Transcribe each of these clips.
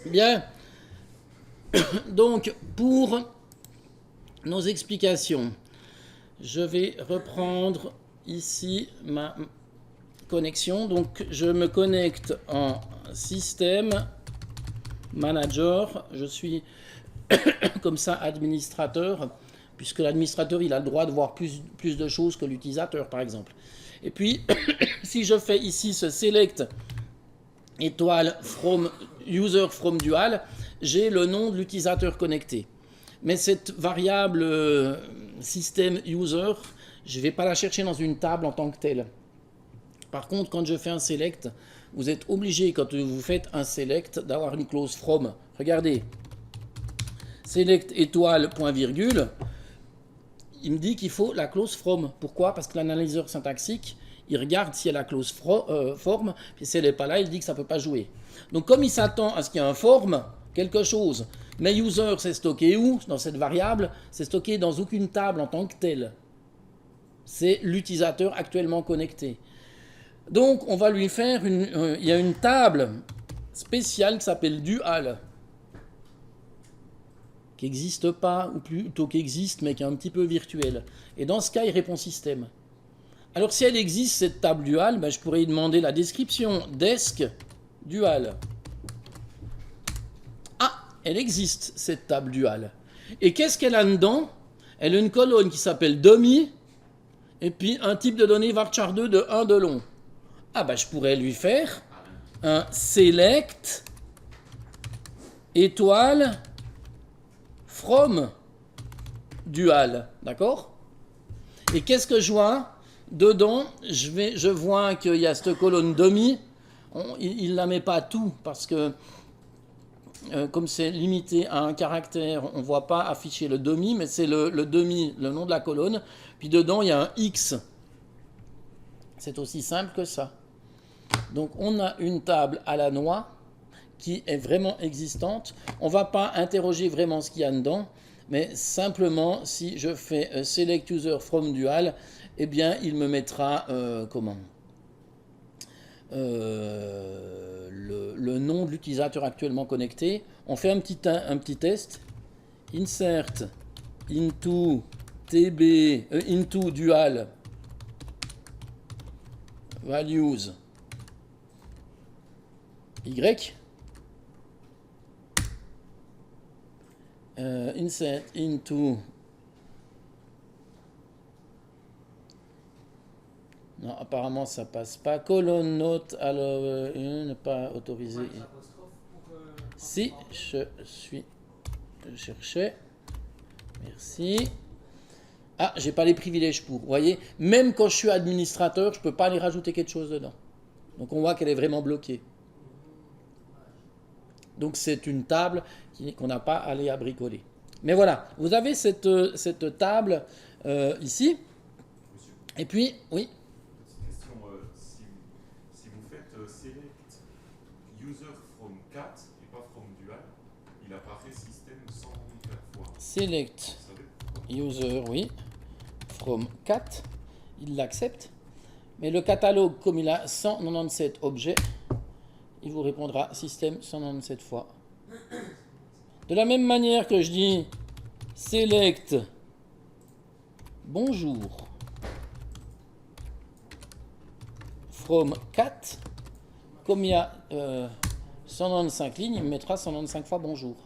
Bien. Donc, pour nos explications, je vais reprendre ici ma connexion. Donc, je me connecte en système manager. Je suis comme ça administrateur, puisque l'administrateur, il a le droit de voir plus de choses que l'utilisateur, par exemple. Et puis, si je fais ici ce select étoile from user from dual, j'ai le nom de l'utilisateur connecté. Mais cette variable système user, je ne vais pas la chercher dans une table en tant que telle. Par contre, quand je fais un select, vous êtes obligé, quand vous faites un select, d'avoir une clause from. Regardez, select étoile point virgule, il me dit qu'il faut la clause from. Pourquoi? Parce que l'analyseur syntaxique, il regarde si elle a la clause form, puis si elle n'est pas là, il dit que ça ne peut pas jouer. Donc comme il s'attend à ce qu'il y ait un form, quelque chose, mais user c'est stocké où? Dans cette variable, c'est stocké dans aucune table en tant que tel. C'est l'utilisateur actuellement connecté. Donc on va lui faire il y a une table spéciale qui s'appelle dual, qui n'existe pas, ou plutôt qui existe, mais qui est un petit peu virtuelle. Et dans ce cas, il répond système. Alors si elle existe, cette table dual, ben, je pourrais lui demander la description desk dual. Ah, elle existe, cette table dual. Et qu'est-ce qu'elle a dedans? Elle a une colonne qui s'appelle dummy, et puis un type de données varchar2 de 1 de long. Ah ben je pourrais lui faire un select étoile from dual, d'accord? Et qu'est-ce que je vois? Dedans, je vois qu'il y a cette colonne dummy. Il ne la met pas tout parce que comme c'est limité à un caractère, on ne voit pas afficher le dummy, mais c'est le dummy, le nom de la colonne. Puis dedans, il y a un X. C'est aussi simple que ça. Donc on a une table à la noix qui est vraiment existante. On ne va pas interroger vraiment ce qu'il y a dedans, mais simplement si je fais select user from dual, eh bien il me mettra le nom de l'utilisateur actuellement connecté. On fait un petit test. Insert into into dual values Y. Insert into. Non, apparemment ça passe pas. Colonne note, alors ne pas autoriser. Si, je cherchais. Merci. Ah, j'ai pas les privilèges pour. Vous voyez, même quand je suis administrateur, je peux pas aller rajouter quelque chose dedans. Donc on voit qu'elle est vraiment bloquée. Donc c'est une table qu'on n'a pas à aller à bricoler. Mais voilà, vous avez cette table ici. Et puis, oui. Petite question, si vous faites select user from cat et pas from dual, il apparaît système 124 fois. Select user, oui, from cat, il l'accepte. Mais le catalogue, comme il a 197 objets, il vous répondra système 197 fois. De la même manière que je dis select bonjour from cat, comme il y a 195 lignes, il me mettra 195 fois bonjour.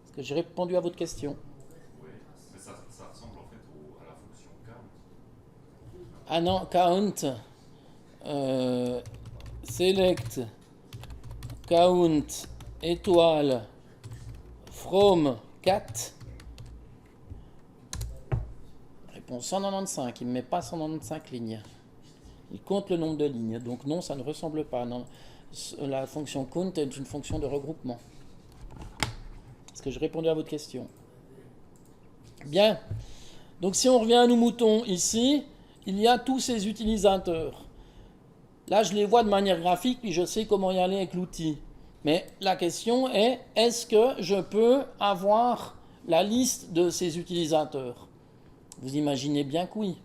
Est-ce que j'ai répondu à votre question? Oui, mais ça ressemble en fait à la fonction count. Ah non, count, select count étoile from cat, réponse 195, il ne met pas 195 lignes. Il compte le nombre de lignes, donc non, ça ne ressemble pas. Non. La fonction count est une fonction de regroupement. Est-ce que j'ai répondu à votre question? Bien. Donc si on revient à nos moutons ici, il y a tous ces utilisateurs. Là, je les vois de manière graphique, puis je sais comment y aller avec l'outil. Mais la question est, est-ce que je peux avoir la liste de ces utilisateurs? Vous imaginez bien que oui.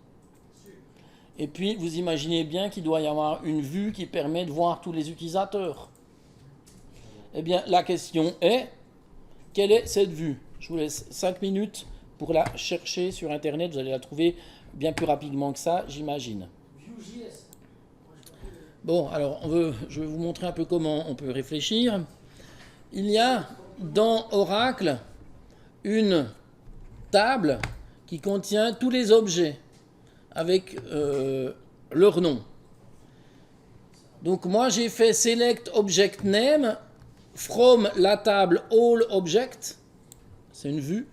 Et puis, vous imaginez bien qu'il doit y avoir une vue qui permet de voir tous les utilisateurs. Eh bien, la question est, quelle est cette vue? Je vous laisse 5 minutes pour la chercher sur Internet. Vous allez la trouver bien plus rapidement que ça, j'imagine. Bon, alors, je vais vous montrer un peu comment on peut réfléchir. Il y a dans Oracle une table qui contient tous les objets avec leur nom. Donc moi j'ai fait select object name from la table all object, c'est une vue,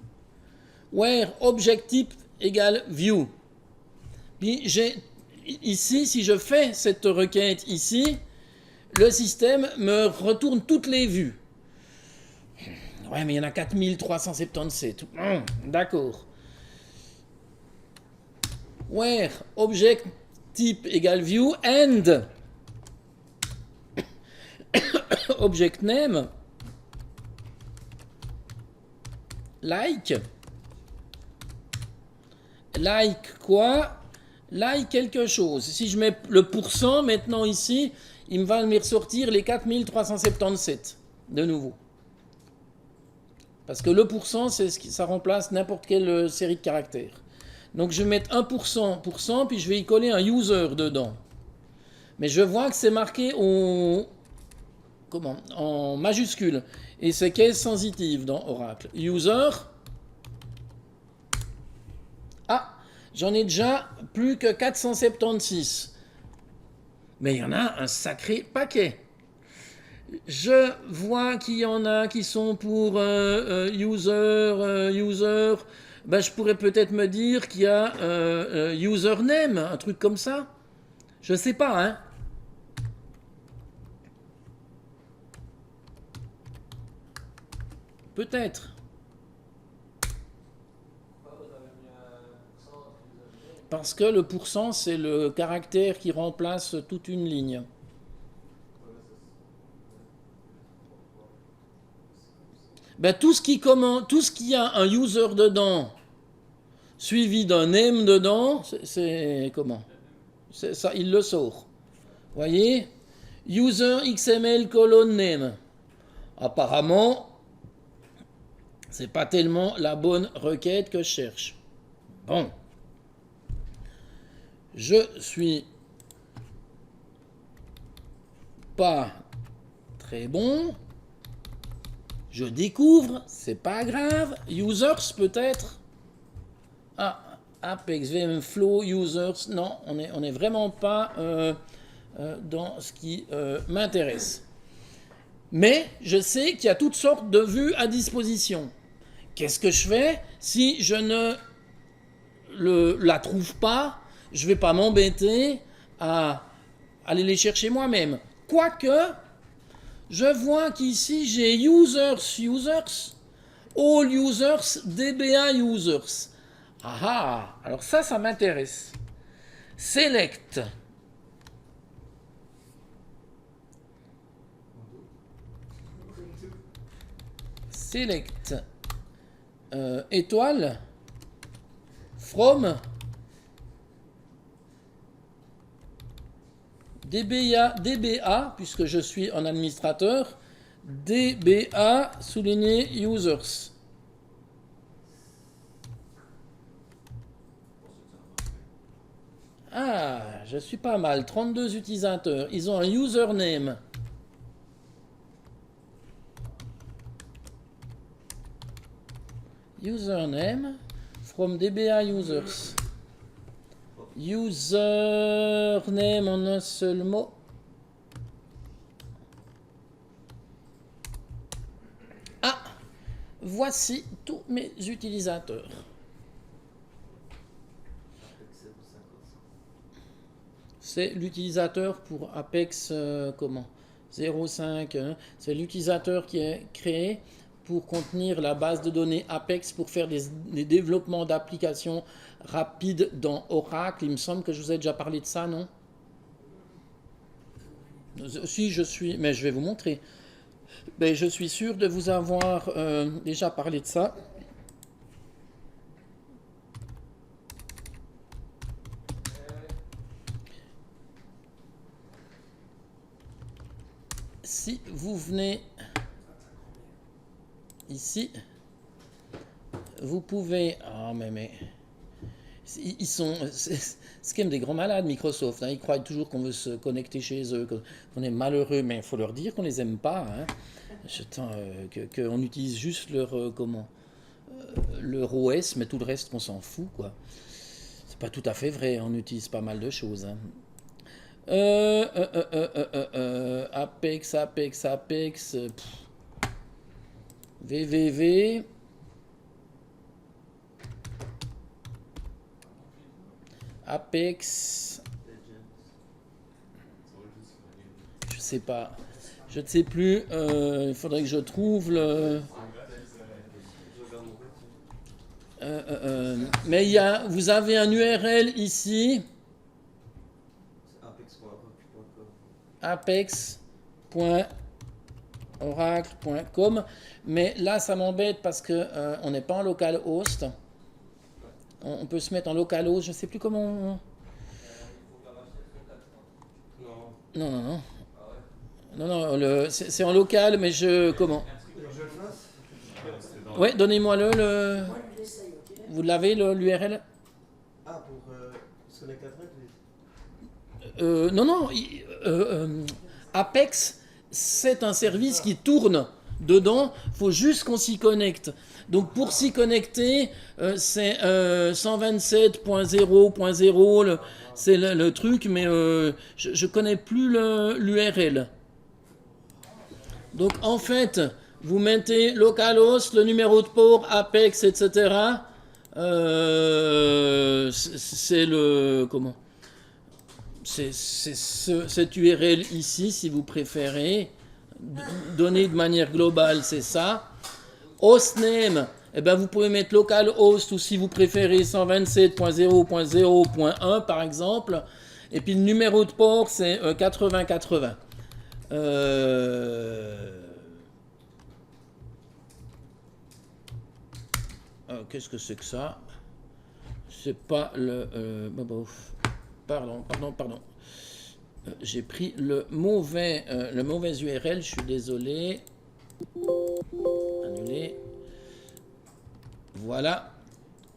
where object type égale view. Puis ici, si je fais cette requête ici, le système me retourne toutes les vues. Ouais, mais il y en a 4377. D'accord. Where object type égale view and object name like quoi? Like quelque chose. Si je mets le pourcent maintenant ici, il va me ressortir les 4377 de nouveau. Parce que le pourcent, ça remplace n'importe quelle série de caractères. Donc je vais mettre 1%, puis je vais y coller un user dedans. Mais je vois que c'est marqué en majuscule. Et c'est case sensitive dans Oracle. User. Ah, j'en ai déjà plus que 476. Mais il y en a un sacré paquet. Je vois qu'il y en a qui sont pour user. Ben, je pourrais peut-être me dire qu'il y a username, un truc comme ça. Je sais pas, hein. Peut-être. Parce que le pourcent, c'est le caractère qui remplace toute une ligne. Ben, tout ce qui a un user dedans, suivi d'un name dedans, c'est comment? C'est ça, il le sort. Voyez? User XML colon name. Apparemment, c'est pas tellement la bonne requête que je cherche. Bon. Je suis pas très bon. Je découvre, c'est pas grave. Users peut-être. Ah, Apex, VM Flow, users. Non, on est vraiment pas dans ce qui m'intéresse. Mais je sais qu'il y a toutes sortes de vues à disposition. Qu'est-ce que je fais si je ne la trouve pas? Je ne vais pas m'embêter à aller les chercher moi-même. Quoique, je vois qu'ici j'ai users, all users, DBA users. Ah, alors ça m'intéresse. Select. Étoile. From. DBA, puisque je suis un administrateur, DBA souligné users. Ah, je suis pas mal. 32 utilisateurs. Ils ont un username. Username from DBA users. Username en un seul mot. Ah, voici tous mes utilisateurs. C'est l'utilisateur pour Apex 0.5. C'est l'utilisateur qui est créé pour contenir la base de données Apex pour faire des développements d'applications rapides dans Oracle. Il me semble que je vous ai déjà parlé de ça, non? Si, mais je vais vous montrer. Mais je suis sûr de vous avoir déjà parlé de ça. Si vous venez ici, vous pouvez... Ah, mais... Ils sont... C'est quand même des grands malades, Microsoft. Hein. Ils croient toujours qu'on veut se connecter chez eux, qu'on est malheureux, mais il faut leur dire qu'on les aime pas. Hein. Qu'on utilise juste leur OS, mais tout le reste, qu'on s'en fout, quoi. C'est pas tout à fait vrai, on utilise pas mal de choses. Hein. Apex, www. Apex, je sais pas, je ne sais plus, il faudrait que je trouve le... mais vous avez un URL ici, apex.oracle.com, mais là ça m'embête parce que on n'est pas en localhost. On peut se mettre en localhost, je ne sais plus comment... Non. Non, c'est en local, mais comment? Ouais, donnez-moi Vous l'avez, l'URL? Ah, pour se connecter à Thread? Non. Apex, c'est un service qui tourne dedans. Il faut juste qu'on s'y connecte. Donc pour s'y connecter, c'est 127.0.0, c'est le truc, mais je connais plus l'URL. Donc en fait, vous mettez localhost, le numéro de port, Apex, etc. C'est le... Comment? C'est cette URL ici, si vous préférez. Donné de manière globale, c'est ça. Hostname, eh ben vous pouvez mettre localhost ou si vous préférez 127.0.0.1 par exemple. Et puis le numéro de port, c'est 8080. Qu'est-ce que c'est que ça? C'est pas le... Pardon. J'ai pris le mauvais URL, je suis désolé. Annuler. Voilà.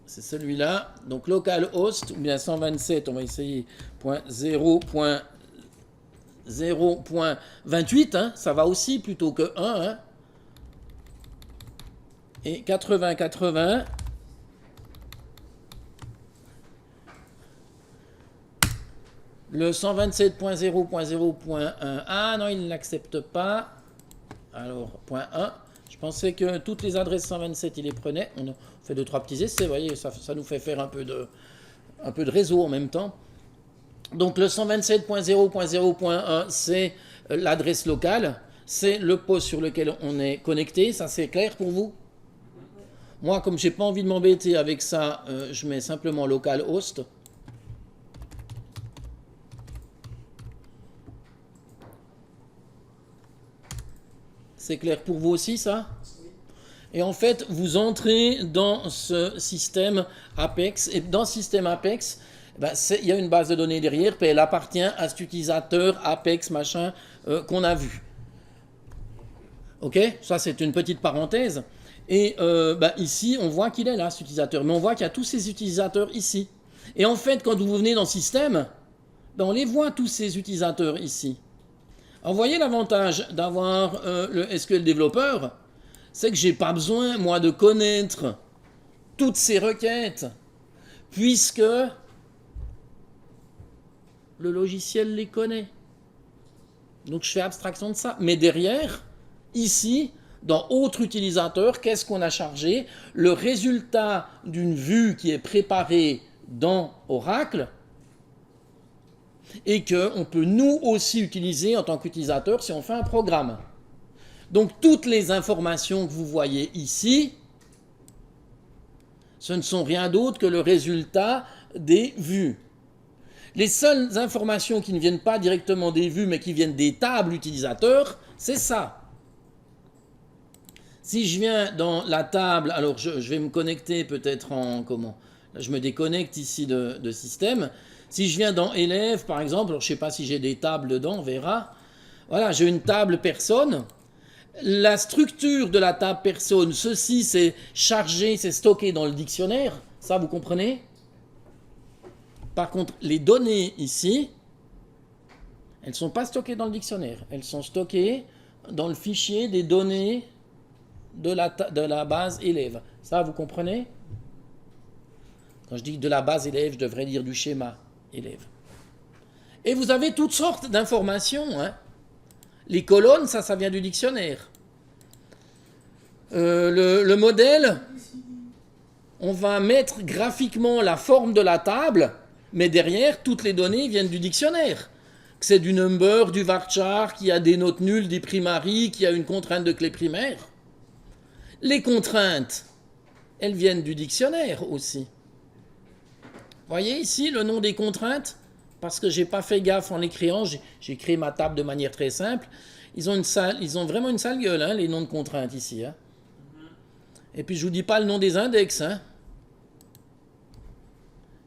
C'est celui-là. Donc localhost, ou bien 127, on va essayer, .0.0.28, hein, ça va aussi plutôt que 1. Hein. Et 8080. Le 127.0.0.1. Ah non, il ne l'accepte pas. Alors, point 1. Je pensais que toutes les adresses 127, il les prenait. On fait 2-3 petits essais, vous voyez, ça nous fait faire un peu de réseau en même temps. Donc, le 127.0.0.1, c'est l'adresse locale. C'est le poste sur lequel on est connecté. Ça, c'est clair pour vous? Moi, comme je n'ai pas envie de m'embêter avec ça, je mets simplement localhost. C'est clair pour vous aussi, ça? Et en fait, vous entrez dans ce système Apex. Et dans ce système Apex, il y a une base de données derrière, puis elle appartient à cet utilisateur Apex, machin, qu'on a vu. Ok? Ça, c'est une petite parenthèse. Et ici, on voit qu'il est là, cet utilisateur. Mais on voit qu'il y a tous ces utilisateurs ici. Et en fait, quand vous venez dans le système, on les voit, tous ces utilisateurs ici. Alors, vous voyez l'avantage d'avoir le SQL développeur, c'est que je n'ai pas besoin, moi, de connaître toutes ces requêtes, puisque le logiciel les connaît. Donc, je fais abstraction de ça. Mais derrière, ici, dans autre utilisateur, qu'est-ce qu'on a chargé? Le résultat d'une vue qui est préparée dans Oracle, et qu'on peut nous aussi utiliser en tant qu'utilisateur si on fait un programme. Donc toutes les informations que vous voyez ici, ce ne sont rien d'autre que le résultat des vues. Les seules informations qui ne viennent pas directement des vues, mais qui viennent des tables utilisateurs, c'est ça. Si je viens dans la table, alors je vais me connecter peut-être en... Comment? Là, je me déconnecte ici de système. Si je viens dans élèves, par exemple, alors je ne sais pas si j'ai des tables dedans, on verra. Voilà, j'ai une table personne. la structure de la table personne, ceci c'est chargé, c'est stocké dans le dictionnaire, ça vous comprenez? Par contre, les données ici, elles ne sont pas stockées dans le dictionnaire, elles sont stockées dans le fichier des données de la base élève. Ça, vous comprenez? Quand je dis de la base élève, je devrais dire du schéma élève. Et vous avez toutes sortes d'informations, hein. Les colonnes, ça vient du dictionnaire. Le modèle, on va mettre graphiquement la forme de la table, mais derrière, toutes les données viennent du dictionnaire. Que c'est du number, du varchar, qui a des notes nulles, des primaries, qui a une contrainte de clé primaire. Les contraintes, elles viennent du dictionnaire aussi. Vous voyez ici le nom des contraintes? Parce que je n'ai pas fait gaffe en l'écrivant, j'ai créé ma table de manière très simple. Ils ont vraiment une sale gueule, hein, les noms de contraintes ici. Hein. Et puis je ne vous dis pas le nom des index. Hein.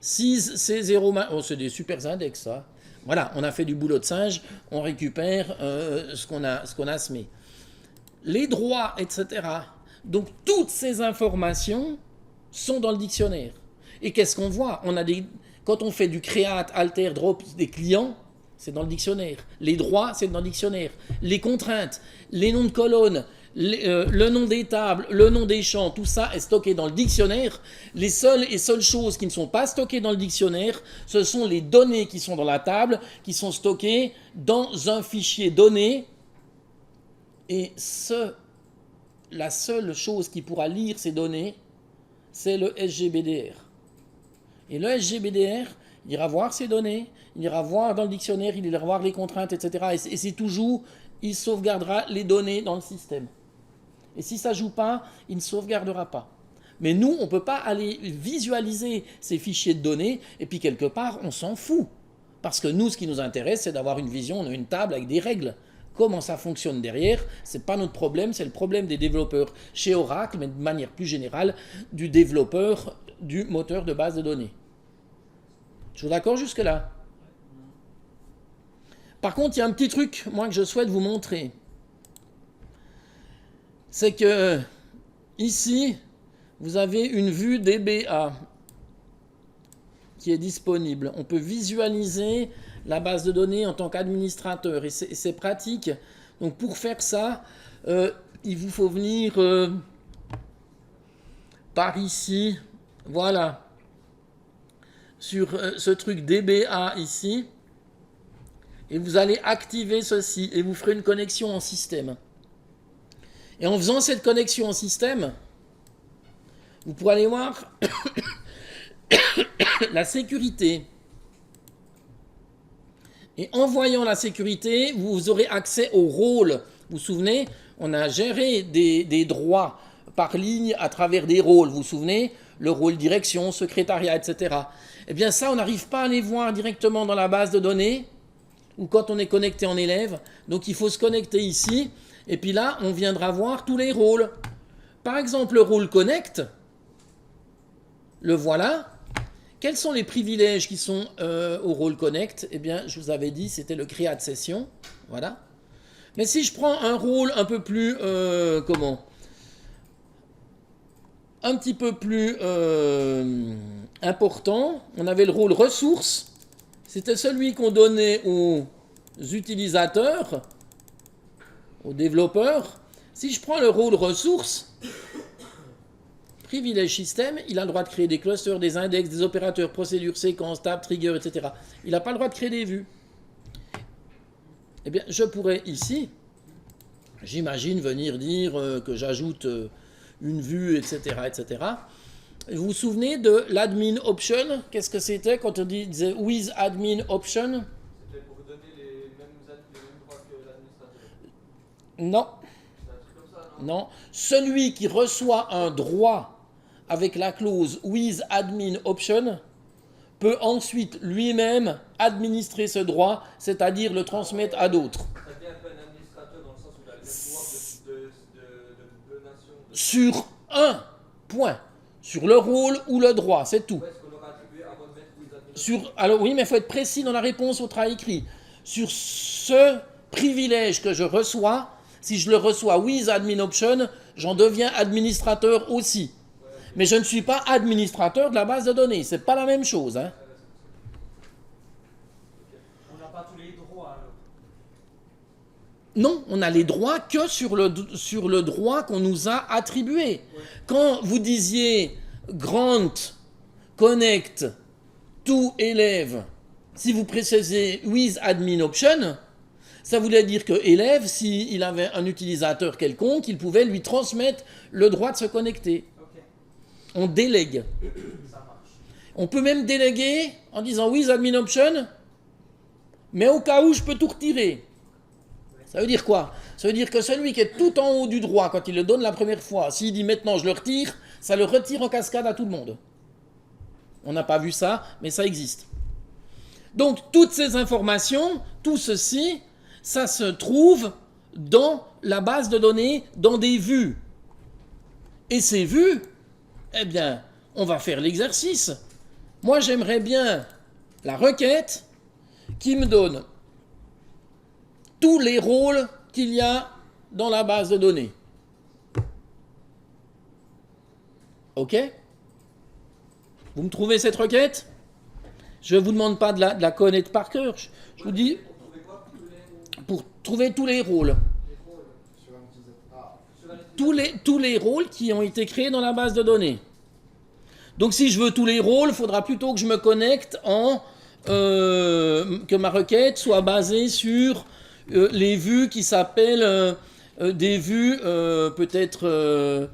6, C0, oh, c'est des super index, ça. Voilà, on a fait du boulot de singe, on récupère ce qu'on a semé. Les droits, etc. Donc toutes ces informations sont dans le dictionnaire. Et qu'est-ce qu'on voit? Quand on fait du create, alter, drop des clients, c'est dans le dictionnaire. Les droits, c'est dans le dictionnaire. Les contraintes, les noms de colonnes, le nom des tables, le nom des champs, tout ça est stocké dans le dictionnaire. Les seules choses qui ne sont pas stockées dans le dictionnaire, ce sont les données qui sont dans la table, qui sont stockées dans un fichier données. Et la seule chose qui pourra lire ces données, c'est le SGBDR. Et le SGBDR, il ira voir ces données, il ira voir dans le dictionnaire, il ira voir les contraintes, etc. Et c'est toujours, il sauvegardera les données dans le système. Et si ça ne joue pas, il ne sauvegardera pas. Mais nous, on ne peut pas aller visualiser ces fichiers de données, et puis quelque part, on s'en fout. Parce que nous, ce qui nous intéresse, c'est d'avoir une vision, on a une table avec des règles. Comment ça fonctionne derrière, ce n'est pas notre problème, c'est le problème des développeurs chez Oracle, mais de manière plus générale, du développeur du moteur de base de données. Je suis d'accord jusque-là? Par contre, il y a un petit truc, moi, que je souhaite vous montrer. C'est que, ici, vous avez une vue DBA qui est disponible. On peut visualiser la base de données en tant qu'administrateur, et c'est pratique. Donc, pour faire ça, il vous faut venir par ici, voilà, sur ce truc DBA ici, et vous allez activer ceci, et vous ferez une connexion en système. Et en faisant cette connexion en système, vous pourrez aller voir la sécurité. Et en voyant la sécurité, vous aurez accès au rôle. Vous vous souvenez, on a géré des droits par ligne à travers des rôles. Vous vous souvenez, le rôle direction, secrétariat, etc. Eh bien ça, on n'arrive pas à les voir directement dans la base de données ou quand on est connecté en élève. Donc il faut se connecter ici. Et puis là, on viendra voir tous les rôles. Par exemple, le rôle connect, le voilà. Quels sont les privilèges qui sont au rôle connect? Eh bien, je vous avais dit, c'était le create session. Voilà. Mais si je prends un rôle un peu plus, un petit peu plus important, on avait le rôle ressources. C'était celui qu'on donnait aux utilisateurs, aux développeurs. Si je prends le rôle ressources, privilège système, il a le droit de créer des clusters, des index, des opérateurs, procédures, séquences, tables, triggers, etc. Il n'a pas le droit de créer des vues. Eh bien, je pourrais ici, j'imagine, venir dire que j'ajoute une vue, etc., etc. Vous vous souvenez de l'admin option? Qu'est-ce que c'était quand on disait with admin option? C'était pour vous donner les mêmes droits que l'administrateur. Non. C'est un truc comme ça, non? Non. Celui qui reçoit un droit avec la clause with admin option peut ensuite lui-même administrer ce droit, c'est-à-dire le transmettre à d'autres. Ça devient un peu un administrateur dans le sens où il a le même pouvoir de donation. Sur un point. Sur le rôle ou le droit, c'est tout. Où est-ce qu'on aura attribué avant de mettre with admin? Alors oui, mais il faut être précis dans la réponse au travail écrit. Sur ce privilège que je reçois, Si je le reçois with admin option, j'en deviens administrateur aussi. Mais je ne suis pas administrateur de la base de données. C'est pas la même chose. Hein. On n'a pas tous les droits alors. Non, on n'a les droits que sur le droit qu'on nous a attribué. Quand vous disiez grant, connect, to élève, si vous précisez with admin option, ça voulait dire que élève, s'il avait un utilisateur quelconque, il pouvait lui transmettre le droit de se connecter. Ok, On délègue. ça marche. On peut même déléguer en disant with admin option, mais au cas où je peux tout retirer. Ça veut dire quoi? Ça veut dire que celui qui est tout en haut du droit, quand il le donne la première fois, s'il dit maintenant je le retire, ça le retire en cascade à tout le monde. On n'a pas vu ça, mais ça existe. Donc toutes ces informations, tout ceci, ça se trouve dans la base de données, dans des vues. Et ces vues, eh bien, on va faire l'exercice. Moi, j'aimerais bien la requête qui me donne tous les rôles qu'il y a dans la base de données. OK? Vous me trouvez cette requête? Je ne vous demande pas de la connaître par cœur. Je vous dis pour trouver tous les rôles. Tous les rôles qui ont été créés dans la base de données. Donc si je veux tous les rôles, il faudra plutôt que je me connecte que ma requête soit basée sur les vues qui s'appellent des vues peut-être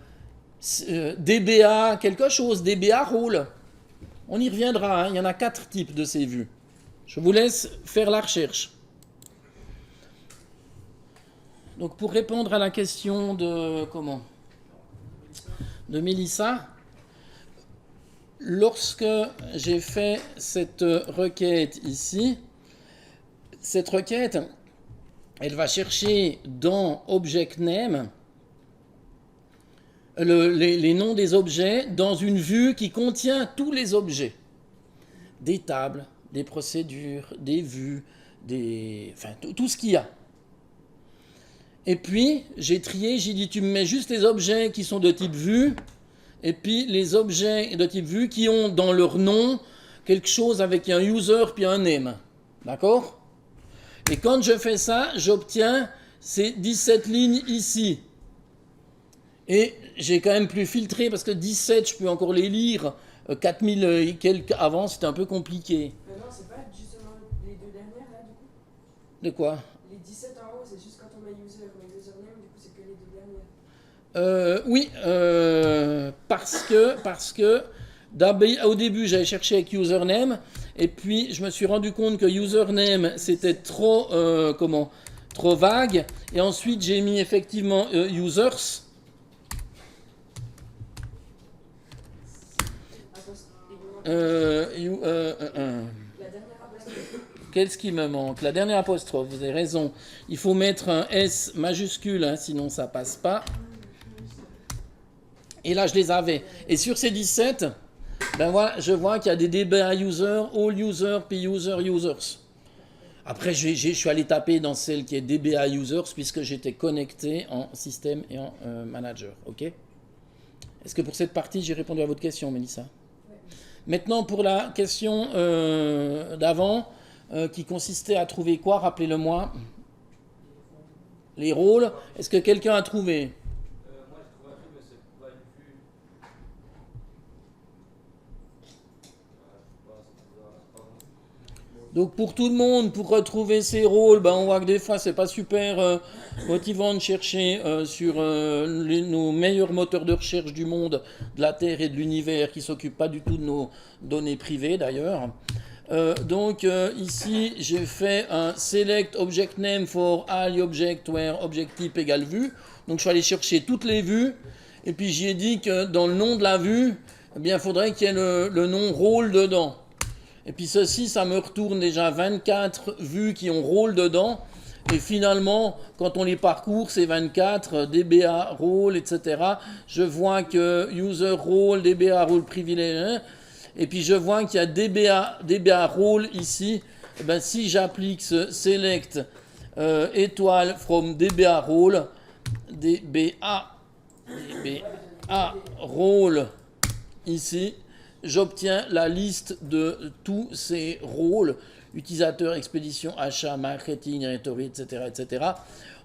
DBA quelque chose, DBA rôle. On y reviendra, hein. Il y en a 4 types de ces vues. Je vous laisse faire la recherche. Donc pour répondre à la question de Mélissa, lorsque j'ai fait cette requête ici, cette requête, elle va chercher dans Object Name les noms des objets dans une vue qui contient tous les objets. Des tables, des procédures, des vues, tout ce qu'il y a. Et puis, j'ai trié, j'ai dit, tu me mets juste les objets qui sont de type vue, et puis les objets de type vue qui ont dans leur nom quelque chose avec un user puis un name. D'accord? Et quand je fais ça, j'obtiens ces 17 lignes ici. Et j'ai quand même plus filtré, parce que 17, je peux encore les lire. 4000 et quelques avant, c'était un peu compliqué. Non, c'est pas justement les deux dernières là, du coup. De quoi? Les 17 en haut, c'est juste quand on met user, mais username, du coup, c'est que les deux dernières. Oui, parce que au début, j'avais cherché avec username, et puis je me suis rendu compte que username, c'était trop vague, et ensuite j'ai mis effectivement users. La dernière apostrophe. Qu'est-ce qui me manque? La dernière apostrophe, vous avez raison. Il faut mettre un S majuscule, hein, sinon ça passe pas. Et là, je les avais. Et sur ces 17, ben voilà, je vois qu'il y a des DBA user, all user, p-user, users. Après, je suis allé taper dans celle qui est DBA users, puisque j'étais connecté en système et en manager. OK? Est-ce que pour cette partie, j'ai répondu à votre question, Mélissa? Maintenant, pour la question d'avant, qui consistait à trouver quoi? Rappelez-le-moi. Les rôles. Est-ce que quelqu'un a trouvé? Moi j'ai trouvé un truc, mais c'est pas une vue. Donc pour tout le monde, pour retrouver ces rôles, ben on voit que des fois c'est pas super motivant de chercher sur nos meilleurs moteurs de recherche du monde, de la Terre et de l'univers, qui s'occupent pas du tout de nos données privées d'ailleurs. Donc ici j'ai fait un select object name for all object where object type égale vue. Donc je suis allé chercher toutes les vues et puis j'y ai dit que dans le nom de la vue, eh bien il faudrait qu'il y ait le nom rôle dedans. Et puis ceci, ça me retourne déjà 24 vues qui ont rôle dedans. Et finalement, quand on les parcourt, ces 24, DBA, rôle, etc., je vois que user rôle, DBA rôle privilégié. Et puis je vois qu'il y a DBA rôle ici. Et ben, si j'applique ce select étoile from DBA role, DBA role ici, j'obtiens la liste de tous ces rôles, utilisateurs, expédition, achat, marketing, rhétorique, etc., etc.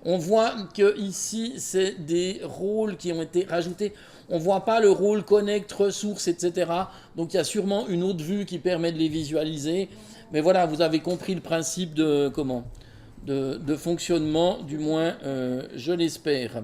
On voit que ici, c'est des rôles qui ont été rajoutés. On ne voit pas le rôle connect, ressources, etc. Donc il y a sûrement une autre vue qui permet de les visualiser. Mais voilà, vous avez compris le principe de fonctionnement, du moins je l'espère.